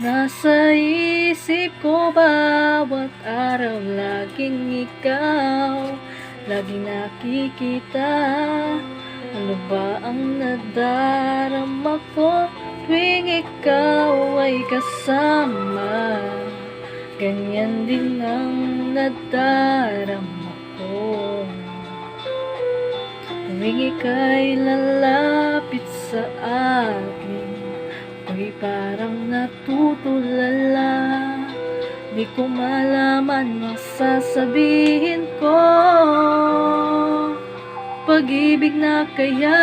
Nasa isip ko bawat araw, laging ikaw, lagi nakikita. Ano ba ang nadarama ko tuwing ikaw ay kasama? Ganyan din ang nadarama ko tuwing ika'y lalapit sa akin. Ako'y parang natutulala, di ko malaman ang sasabihin ko. Pag-ibig na kaya,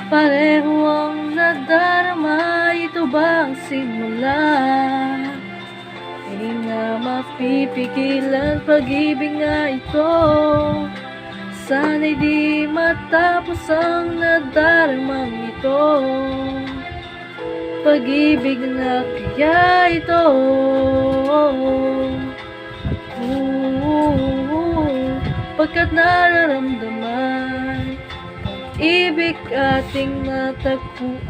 pareho ang nadarama. Ito ba ang simula? Hindi na mapipigilan, pag-ibig nga ito. Sana'y di matapos ang nadaramang ito. Pag-ibig na kaya ito. Pagkat nararamdaman pag-ibig ating natagpuan,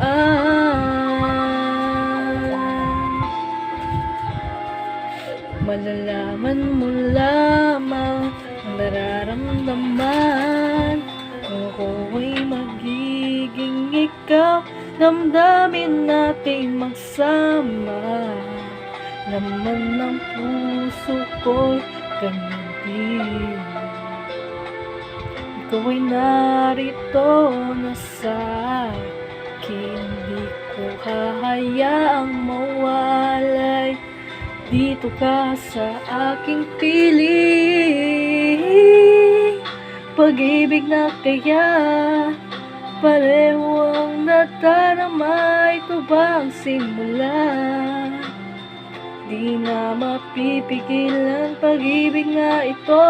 malalaman mo lamang ang nararamdaman kung ako ay magiging ikaw. Damdamin nating magsama, laman ng puso ko'y ganyan din. Ikaw ay narito na sa akin, di ko hahayaang mawalay. Dito ka sa aking piling. Pag-ibig na kaya, pareho ang nadarama. Ito ba ang simula? Di na mapipigilan, pag-ibig nga ito.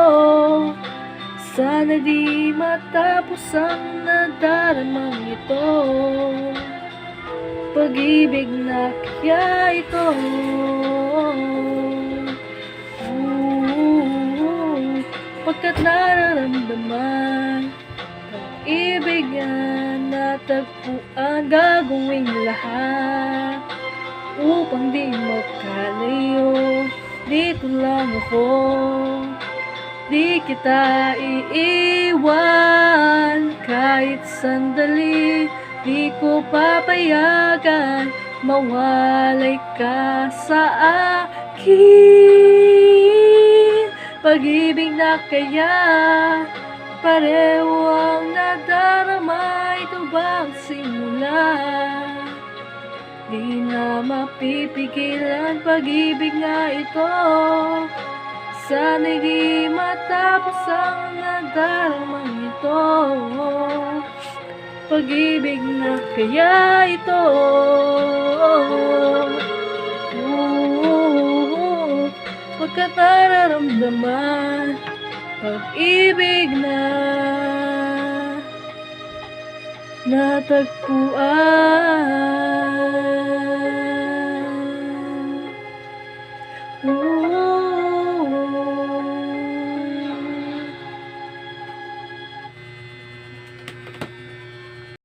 Sana di matapos ang nadaramang ito. Pag-ibig na kaya ito. Pagkat nararamdaman pag-ibig ang natagpuan, gagawin lahat upang di magkalayo. Dito lang ako, di kita iiwan kahit sandali. Di ko papayagan mawalay ka sa akin. Pag-ibig na kaya, pareho ang nadarama. Ito ba ang simula? Di na mapipigilan, pag-ibig nga ito. Sana'y di matapos ang nadaramang ito. Pag-ibig na kaya ito. Pagkat nararamdaman pag-ibig na natagpuan.